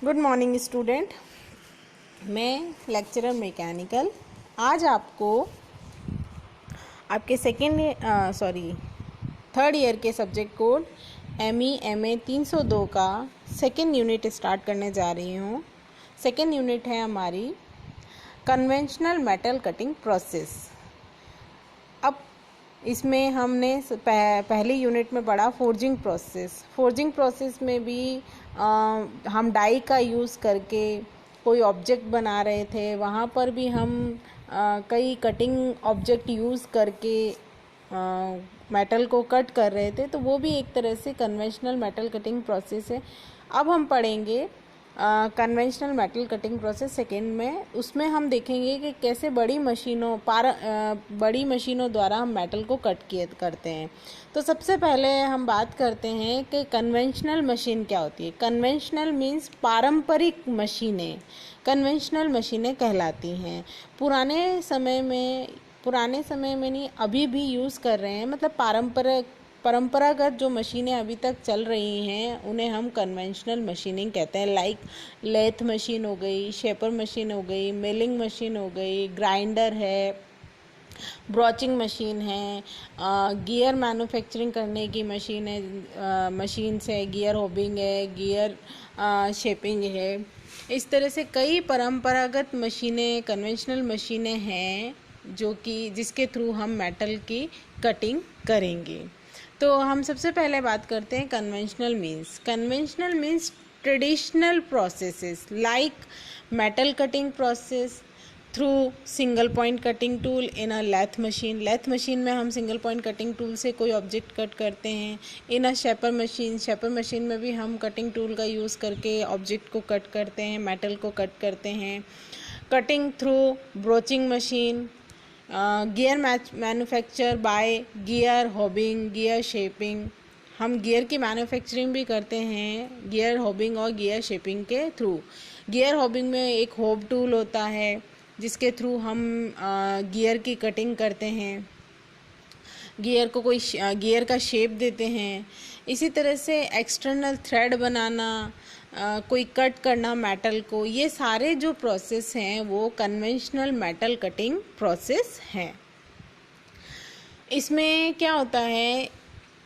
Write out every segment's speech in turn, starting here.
Good morning student. मैं lecturer mechanical आज आपको आपके थर्ड ईयर के सब्जेक्ट कोड ME 302 का सेकेंड यूनिट स्टार्ट करने जा रही हूँ। सेकेंड यूनिट है हमारी कन्वेंशनल मेटल कटिंग प्रोसेस। अब इसमें हमने पहली यूनिट में पढ़ा फोर्जिंग प्रोसेस में भी हम डाई का यूज़ करके कोई ऑब्जेक्ट बना रहे थे। वहाँ पर भी हम कई कटिंग ऑब्जेक्ट यूज़ करके मेटल को कट कर रहे थे, तो वो भी एक तरह से कन्वेंशनल मेटल कटिंग प्रोसेस है। अब हम पढ़ेंगे conventional metal cutting process second में। उसमें हम देखेंगे कि कैसे बड़ी मशीनों द्वारा हम मेटल को करते हैं। तो सबसे पहले हम बात करते हैं कि कन्वेंशनल मशीन क्या होती है। कन्वेंशनल मीन्स पारंपरिक मशीनें कन्वेंशनल मशीनें कहलाती हैं। पुराने समय में नहीं, अभी भी यूज़ कर रहे हैं, मतलब परंपरागत जो मशीनें अभी तक चल रही हैं उन्हें हम कन्वेंशनल मशीनिंग कहते हैं। लाइक लेथ मशीन हो गई, शेपर मशीन हो गई, मिलिंग मशीन हो गई, ग्राइंडर है, ब्रोचिंग मशीन है, गियर मैन्युफैक्चरिंग करने की मशीन्स है, गियर होबिंग है, गियर शेपिंग है। इस तरह से कई परंपरागत मशीनें, कन्वेंशनल मशीनें हैं जिसके थ्रू हम मेटल की कटिंग करेंगे। तो हम सबसे पहले बात करते हैं conventional means traditional processes like metal cutting process through single point cutting tool in a lathe machine में हम सिंगल पॉइंट कटिंग टूल से कोई ऑब्जेक्ट कट करते हैं। इन अ शेपर मशीन में भी हम कटिंग टूल का यूज़ करके ऑब्जेक्ट को कट करते हैं, मेटल को कट करते हैं। Cutting through broaching machine, gear manufacture by gear hobbing, gear shaping. हम गियर की मैन्युफैक्चरिंग भी करते हैं गियर होबिंग और गियर शेपिंग के थ्रू। गियर होबिंग में एक होब टूल होता है जिसके थ्रू हम गियर की कटिंग करते हैं, गियर का शेप देते हैं। इसी तरह से एक्सटर्नल थ्रेड बनाना, कोई कट करना मेटल को, ये सारे जो प्रोसेस हैं वो कन्वेंशनल मेटल कटिंग प्रोसेस हैं। इसमें क्या होता है,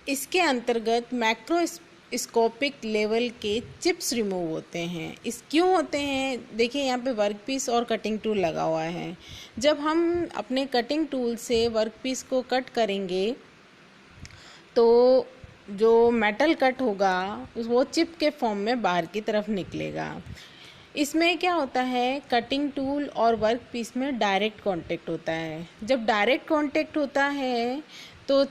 इसके अंतर्गत मैक्रोस्कोपिक लेवल के चिप्स रिमूव होते हैं। इस क्यों होते हैं, देखिए यहाँ पे वर्कपीस और कटिंग टूल लगा हुआ है। जब हम अपने कटिंग टूल से वर्कपीस को कट करेंगे तो जो मेटल कट होगा वो चिप के फॉर्म में बाहर की तरफ निकलेगा। इसमें क्या होता है, कटिंग टूल और वर्क पीस में डायरेक्ट कांटेक्ट होता है। जब डायरेक्ट कांटेक्ट होता है तो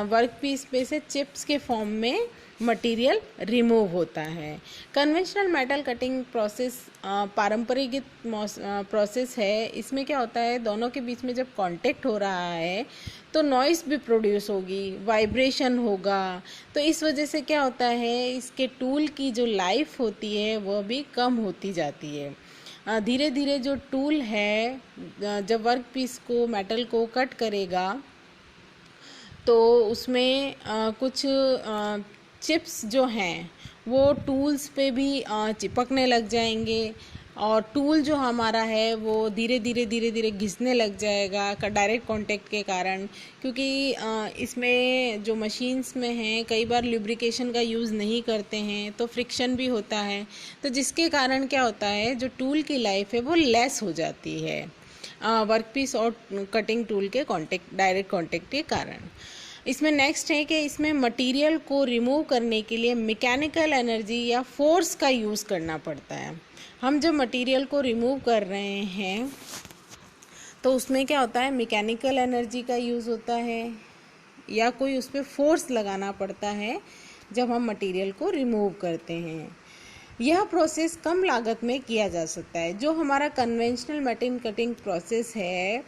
वर्क पीस पे से चिप्स के फॉर्म में मटेरियल रिमूव होता है। कन्वेंशनल मेटल कटिंग प्रोसेस पारंपरिक प्रोसेस है। इसमें क्या होता है, दोनों के बीच में जब कांटेक्ट हो रहा है तो नॉइस भी प्रोड्यूस होगी, वाइब्रेशन होगा। तो इस वजह से क्या होता है, इसके टूल की जो लाइफ होती है वह भी कम होती जाती है। धीरे धीरे जो टूल है जब वर्क पीस को, मेटल को कट करेगा तो उसमें कुछ चिप्स जो हैं वो टूल्स पे भी चिपकने लग जाएंगे और टूल जो हमारा है वो धीरे धीरे घिसने लग जाएगा डायरेक्ट कांटेक्ट के कारण। क्योंकि इसमें जो मशीन्स में हैं कई बार लुब्रिकेशन का यूज़ नहीं करते हैं तो फ्रिक्शन भी होता है, तो जिसके कारण क्या होता है, जो टूल की लाइफ है वो लेस हो जाती है वर्कपीस और कटिंग टूल के डायरेक्ट कांटेक्ट के कारण। इसमें नेक्स्ट है कि इसमें मटेरियल को रिमूव करने के लिए मैकेनिकल एनर्जी या फोर्स का यूज़ करना पड़ता है। हम जब मटेरियल को रिमूव कर रहे हैं तो उसमें क्या होता है, मैकेनिकल एनर्जी का यूज़ होता है या कोई उस पर फोर्स लगाना पड़ता है जब हम मटेरियल को रिमूव करते हैं। यह प्रोसेस कम लागत में किया जा सकता है। जो हमारा कन्वेंशनल मेटल कटिंग प्रोसेस है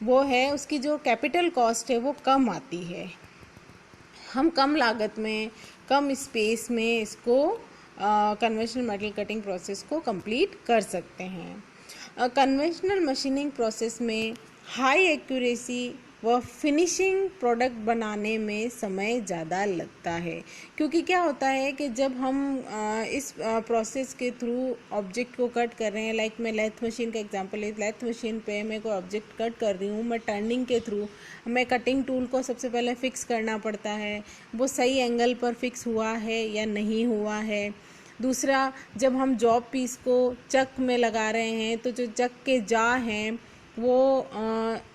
वो है, उसकी जो कैपिटल कॉस्ट है वो कम आती है। हम कम लागत में, कम स्पेस में इसको कन्वेंशनल मेटल कटिंग प्रोसेस को कंप्लीट कर सकते हैं। कन्वेंशनल मशीनिंग प्रोसेस में हाई एक्यूरेसी वह फिनिशिंग प्रोडक्ट बनाने में समय ज़्यादा लगता है। क्योंकि क्या होता है कि जब हम इस प्रोसेस के थ्रू ऑब्जेक्ट को कट कर रहे हैं, लाइक मैं लेथ मशीन का एग्जांपल है, लेथ मशीन पे मैं कोई ऑब्जेक्ट कट कर रही हूँ, मैं टर्निंग के थ्रू मैं कटिंग टूल को सबसे पहले फिक्स करना पड़ता है, वो सही एंगल पर फिक्स हुआ है या नहीं हुआ है। दूसरा, जब हम जॉब पीस को चक में लगा रहे हैं तो जो चक के जा हैं वो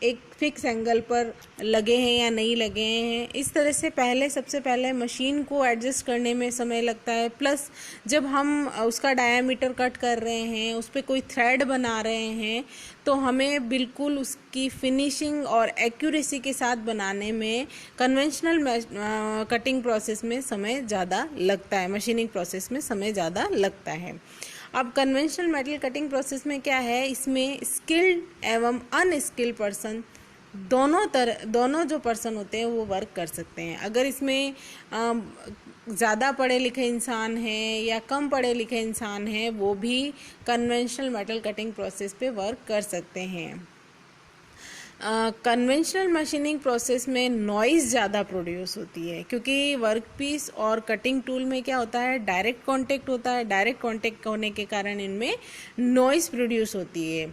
एक फिक्स एंगल पर लगे हैं या नहीं लगे हैं। इस तरह से सबसे पहले मशीन को एडजस्ट करने में समय लगता है। प्लस जब हम उसका डायामीटर कट कर रहे हैं, उस पर कोई थ्रेड बना रहे हैं, तो हमें बिल्कुल उसकी फिनिशिंग और एक्यूरेसी के साथ बनाने में कन्वेंशनल कटिंग प्रोसेस में समय ज़्यादा लगता है, मशीनिंग प्रोसेस में समय ज़्यादा लगता है। अब कन्वेंशनल मेटल कटिंग प्रोसेस में क्या है, इसमें स्किल्ड एवं अनस्किल्ड पर्सन दोनों जो पर्सन होते हैं वो वर्क कर सकते हैं। अगर इसमें ज़्यादा पढ़े लिखे इंसान हैं या कम पढ़े लिखे इंसान हैं, वो भी कन्वेंशनल मेटल कटिंग प्रोसेस पे वर्क कर सकते हैं। कन्वेंशनल मशीनिंग प्रोसेस में नॉइज़ ज़्यादा प्रोड्यूस होती है, क्योंकि वर्क पीस और कटिंग टूल में क्या होता है, डायरेक्ट कांटेक्ट होता है। डायरेक्ट कांटेक्ट होने के कारण इनमें नॉइज़ प्रोड्यूस होती है।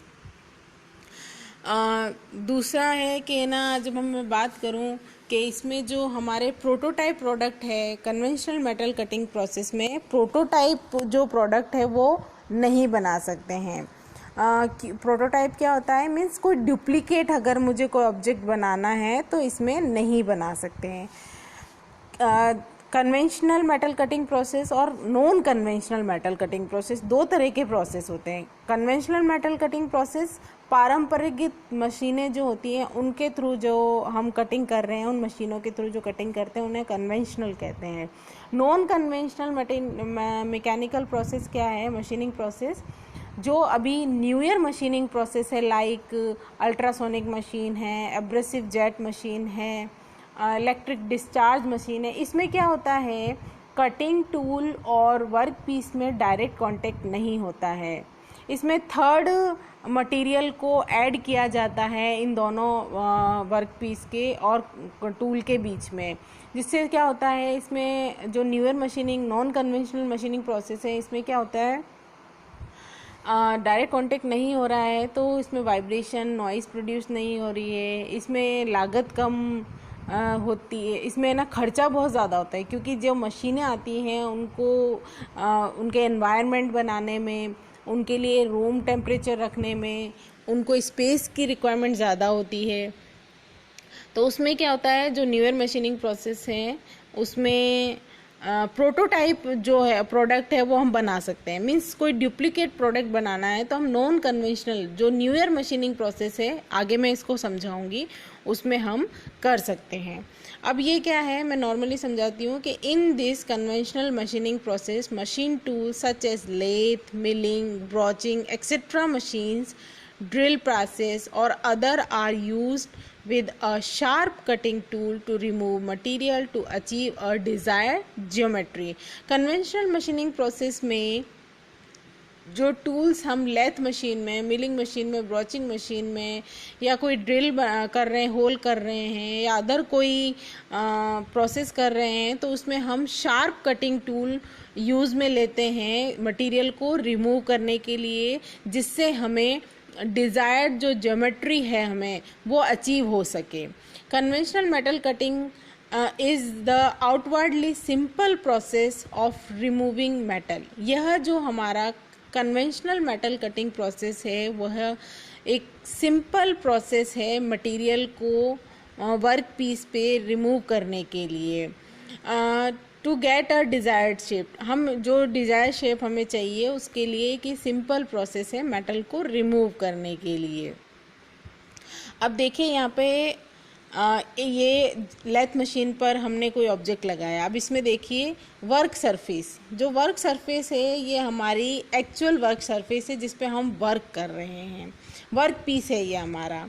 दूसरा है कि ना, जब मैं बात करूं कि इसमें जो हमारे प्रोटोटाइप प्रोडक्ट है कन्वेंशनल मेटल कटिंग प्रोसेस में, प्रोटोटाइप जो प्रोडक्ट है वो नहीं बना सकते हैं। प्रोटोटाइप क्या होता है, मीन्स कोई डुप्लीकेट अगर मुझे कोई ऑब्जेक्ट बनाना है तो इसमें नहीं बना सकते हैं। कन्वेंशनल मेटल कटिंग प्रोसेस और non conventional metal cutting process, दो तरह के प्रोसेस होते हैं। कन्वेंशनल मेटल कटिंग प्रोसेस पारंपरिक मशीनें जो होती हैं उनके थ्रू जो हम कटिंग कर रहे हैं, उन मशीनों के थ्रू जो कटिंग करते हैं उन्हें कन्वेंशनल कहते हैं। नॉन कन्वेंशनल मैकेनिकल प्रोसेस क्या है, मशीनिंग प्रोसेस जो अभी न्यूयर मशीनिंग प्रोसेस है, लाइक अल्ट्रासोनिक मशीन है, एब्रेसिव जेट मशीन है, इलेक्ट्रिक डिस्चार्ज मशीन है। इसमें क्या होता है, कटिंग टूल और वर्क पीस में डायरेक्ट कांटेक्ट नहीं होता है। इसमें थर्ड मटेरियल को ऐड किया जाता है इन दोनों वर्क पीस के और टूल के बीच में, जिससे क्या होता है, इसमें जो newer machining non conventional machining process है, इसमें क्या होता है, डायरेक्ट कांटेक्ट नहीं हो रहा है तो इसमें वाइब्रेशन, नॉइज़ प्रोड्यूस नहीं हो रही है, इसमें लागत कम होती है, इसमें ना खर्चा बहुत ज़्यादा होता है, क्योंकि जो मशीनें आती हैं उनको उनके एनवायरनमेंट बनाने में, उनके लिए रूम टेम्परेचर रखने में, उनको स्पेस की रिक्वायरमेंट ज़्यादा होती है। तो उसमें क्या होता है, जो न्यूयर मशीनिंग प्रोसेस है उसमें प्रोटोटाइप जो है प्रोडक्ट है वो हम बना सकते हैं। मीन्स कोई डुप्लीकेट प्रोडक्ट बनाना है तो हम नॉन कन्वेंशनल जो न्यूयर मशीनिंग प्रोसेस है, आगे मैं इसको समझाऊंगी, उसमें हम कर सकते हैं। अब ये क्या है, मैं नॉर्मली समझाती हूँ कि in this conventional machining process machine tool such as lathe, milling, broaching etcetera machines, drill presses or other are used with a sharp cutting tool to remove material to achieve a desired geometry. Conventional machining process में जो tools हम lathe machine में, milling machine में, broaching machine में, या कोई drill कर रहे हैं, होल कर रहे हैं, या अदर कोई प्रोसेस कर रहे हैं, तो उसमें हम शार्प कटिंग टूल यूज़ में लेते हैं मटेरियल को रिमूव करने के लिए, जिससे हमें डिज़ायर्ड जो ज्योमेट्री है हमें वो अचीव हो सके। Conventional metal cutting is the outwardly simple process of removing metal. यह जो हमारा कन्वेंशनल मेटल कटिंग प्रोसेस है वह एक सिंपल प्रोसेस है मटेरियल को वर्क पीस पे रिमूव करने के लिए। To get a desired shape, हम जो डिज़ायर शेप हमें चाहिए उसके लिए कि सिंपल प्रोसेस है मेटल को रिमूव करने के लिए। अब देखिए यहाँ पे ये लेथ मशीन पर हमने कोई ऑब्जेक्ट लगाया। अब इसमें देखिए वर्क सरफेस, जो वर्क सरफेस है ये हमारी एक्चुअल वर्क सरफेस है जिस पे हम वर्क कर रहे हैं, वर्क पीस है ये हमारा।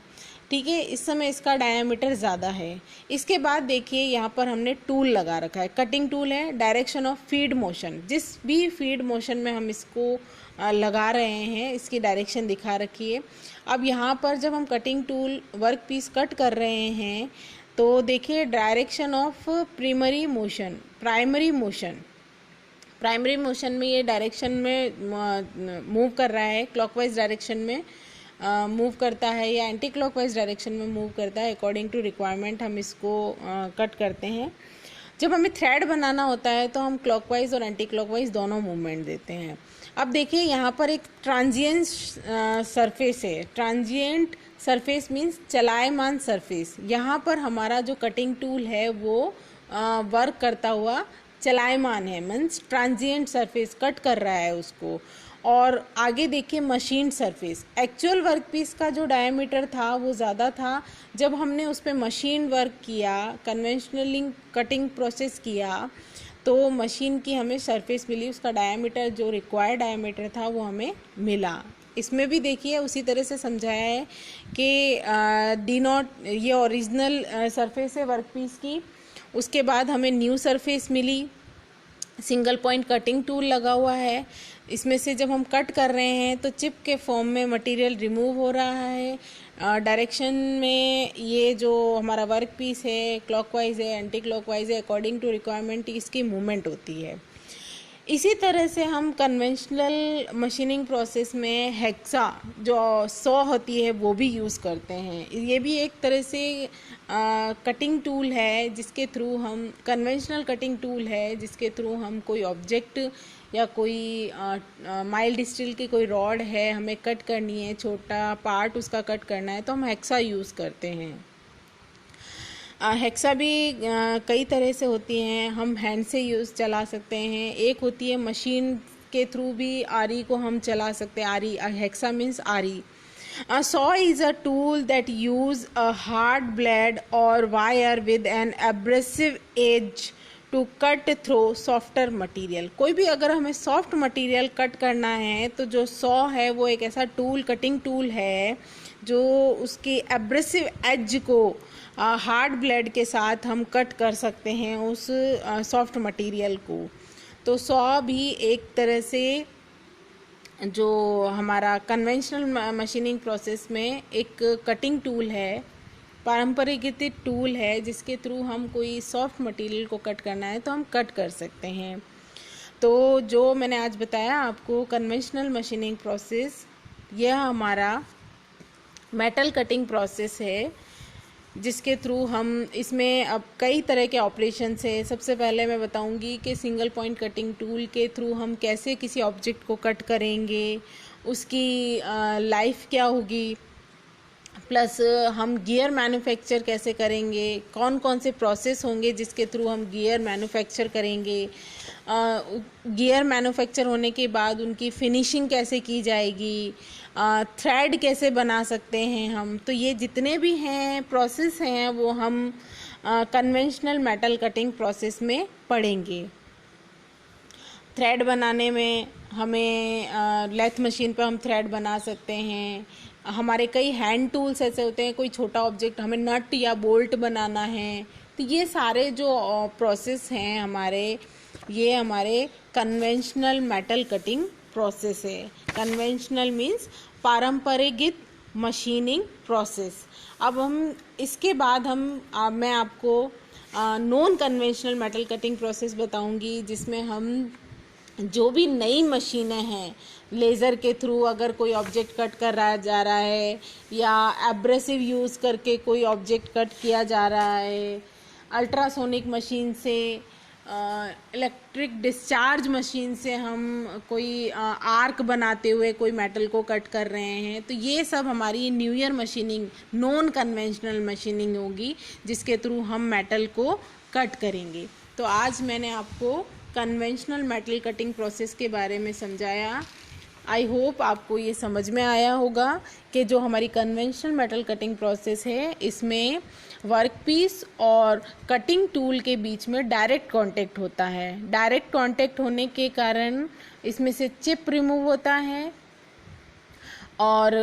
ठीक है, इस समय इसका डायामीटर ज़्यादा है। इसके बाद देखिए यहाँ पर हमने टूल लगा रखा है, कटिंग टूल है, डायरेक्शन ऑफ फीड मोशन, जिस भी फीड मोशन में हम इसको लगा रहे हैं इसकी डायरेक्शन दिखा रखी है। अब यहाँ पर जब हम cutting tool work piece cut कर रहे हैं तो देखिए डायरेक्शन ऑफ प्राइमरी मोशन में ये डायरेक्शन में मूव कर रहा है, क्लॉकवाइज डायरेक्शन में मूव करता है या एंटी क्लॉकवाइज डायरेक्शन में मूव करता है। अकॉर्डिंग टू रिक्वायरमेंट हम इसको कट करते हैं। जब हमें थ्रेड बनाना होता है तो हम क्लॉकवाइज और एंटी क्लॉकवाइज दोनों मूवमेंट देते हैं। अब देखिए यहाँ पर एक ट्रांजिएंट सरफेस है। ट्रांजिएंट सरफेस मीन्स चलायमान सरफेस। यहाँ पर हमारा जो कटिंग टूल है वो वर्क करता हुआ चलायमान है, मीन्स ट्रांजिएंट सरफेस कट कर रहा है उसको। और आगे देखिए machine surface. Actual work piece का जो डायमीटर था वो ज़्यादा था, जब हमने उस पर मशीन वर्क किया, कन्वेंशनली कटिंग प्रोसेस किया तो मशीन की हमें सरफेस मिली, उसका डायमीटर जो रिक्वायर्ड डायमीटर था वो हमें मिला। इसमें भी देखिए उसी तरह से समझाया है कि डी नॉट ये ओरिजिनल सरफेस है वर्क पीस की। उसके बाद हमें न्यू सरफेस मिली, सिंगल पॉइंट कटिंग टूल लगा हुआ है। इसमें से जब हम कट कर रहे हैं तो चिप के फॉर्म में मटेरियल रिमूव हो रहा है। डायरेक्शन में ये जो हमारा वर्क पीस है क्लॉकवाइज है एंटी क्लॉकवाइज है, अकॉर्डिंग टू रिक्वायरमेंट इसकी मूवमेंट होती है। इसी तरह से हम कन्वेंशनल मशीनिंग प्रोसेस में हेक्सा जो सॉ होती है वो भी यूज़ करते हैं। ये भी एक तरह से कटिंग टूल है जिसके थ्रू हम कन्वेंशनल कटिंग टूल है जिसके थ्रू हम कोई ऑब्जेक्ट या कोई माइल्ड स्टील की कोई रॉड है हमें कट करनी है, छोटा पार्ट उसका कट करना है तो हम हेक्सा यूज़ करते हैं। हेक्सा भी कई तरह से होती हैं, हम हैंड से यूज़ चला सकते हैं। एक होती है मशीन के थ्रू भी आरी को हम चला सकते हैं। आरी हेक्सा मीन्स आरी। saw is a tool that use a hard blade or wire with an abrasive edge to cut through softer material। कोई भी अगर हमें सॉफ्ट मटेरियल कट करना है तो जो सॉ है वो एक ऐसा टूल कटिंग टूल है जो उसकी एब्रेसिव एज को हार्ड ब्लेड के साथ हम कट कर सकते हैं उस सॉफ्ट मटेरियल को। तो सॉ भी एक तरह से जो हमारा कन्वेंशनल मशीनिंग प्रोसेस में एक कटिंग टूल है, पारंपरिक टूल है जिसके थ्रू हम कोई सॉफ्ट मटेरियल को कट करना है तो हम कट कर सकते हैं। तो जो मैंने आज बताया आपको कन्वेंशनल मशीनिंग प्रोसेस, यह हमारा मेटल कटिंग प्रोसेस है जिसके थ्रू हम इसमें अब कई तरह के ऑपरेशंस है। सबसे पहले मैं बताऊंगी कि सिंगल पॉइंट कटिंग टूल के थ्रू हम कैसे किसी ऑब्जेक्ट को कट करेंगे, उसकी लाइफ क्या होगी, प्लस हम गियर मैन्युफैक्चर कैसे करेंगे, कौन कौन से प्रोसेस होंगे जिसके थ्रू हम गियर मैन्युफैक्चर करेंगे, गियर मैन्युफैक्चर होने के बाद उनकी फिनिशिंग कैसे की जाएगी, थ्रेड कैसे बना सकते हैं हम। तो ये जितने भी हैं प्रोसेस हैं वो हम कन्वेंशनल मेटल कटिंग प्रोसेस में पढ़ेंगे। थ्रेड बनाने में हमें लेथ मशीन पर हम थ्रेड बना सकते हैं। हमारे कई हैंड टूल्स ऐसे होते हैं, कोई छोटा ऑब्जेक्ट हमें नट या बोल्ट बनाना है तो ये सारे जो प्रोसेस हैं हमारे, ये हमारे कन्वेंशनल मेटल कटिंग प्रोसेस है। कन्वेंशनल मीन्स पारंपरिक मशीनिंग प्रोसेस। अब हम इसके बाद मैं आपको non conventional metal cutting process बताऊंगी जिसमें हम जो भी नई मशीनें हैं, लेज़र के थ्रू अगर कोई ऑब्जेक्ट कट करा जा रहा है या एब्रेसिव यूज़ करके कोई ऑब्जेक्ट कट किया जा रहा है, अल्ट्रासोनिक मशीन से, इलेक्ट्रिक डिस्चार्ज मशीन से हम कोई आर्क बनाते हुए कोई मेटल को कट कर रहे हैं, तो ये सब हमारी new year machining, non conventional machining होगी जिसके थ्रू हम मेटल को कट करेंगे। तो आज मैंने आपको कन्वेंशनल मेटल कटिंग प्रोसेस के बारे में समझाया। आई होप आपको ये समझ में आया होगा कि जो हमारी कन्वेंशनल मेटल कटिंग प्रोसेस है इसमें वर्क पीस और कटिंग टूल के बीच में डायरेक्ट कांटेक्ट होता है। डायरेक्ट कांटेक्ट होने के कारण इसमें से चिप रिमूव होता है और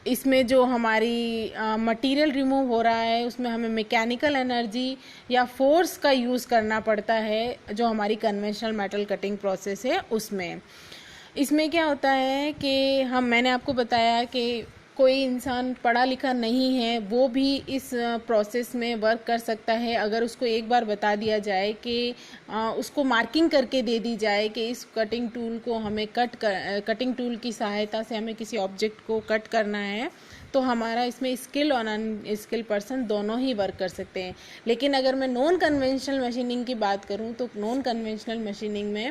इसमें जो हमारी मटेरियल रिमूव हो रहा है उसमें हमें मैकेनिकल एनर्जी या फोर्स का यूज़ करना पड़ता है, जो हमारी कन्वेंशनल मेटल कटिंग प्रोसेस है उसमें। इसमें क्या होता है कि मैंने आपको बताया कि कोई इंसान पढ़ा लिखा नहीं है वो भी इस प्रोसेस में वर्क कर सकता है, अगर उसको एक बार बता दिया जाए कि उसको मार्किंग करके दे दी जाए कि इस कटिंग टूल को हमें कटिंग टूल की सहायता से हमें किसी ऑब्जेक्ट को कट करना है, तो हमारा इसमें स्किल और अनस्किल पर्सन दोनों ही वर्क कर सकते हैं। लेकिन अगर मैं नॉन कन्वेंशनल मशीनिंग की बात करूं तो नॉन कन्वेंशनल मशीनिंग में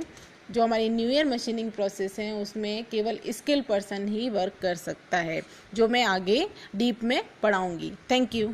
जो हमारी न्यू ईयर मशीनिंग प्रोसेस है उसमें केवल स्किल पर्सन ही वर्क कर सकता है, जो मैं आगे डीप में पढ़ाऊंगी। Thank you.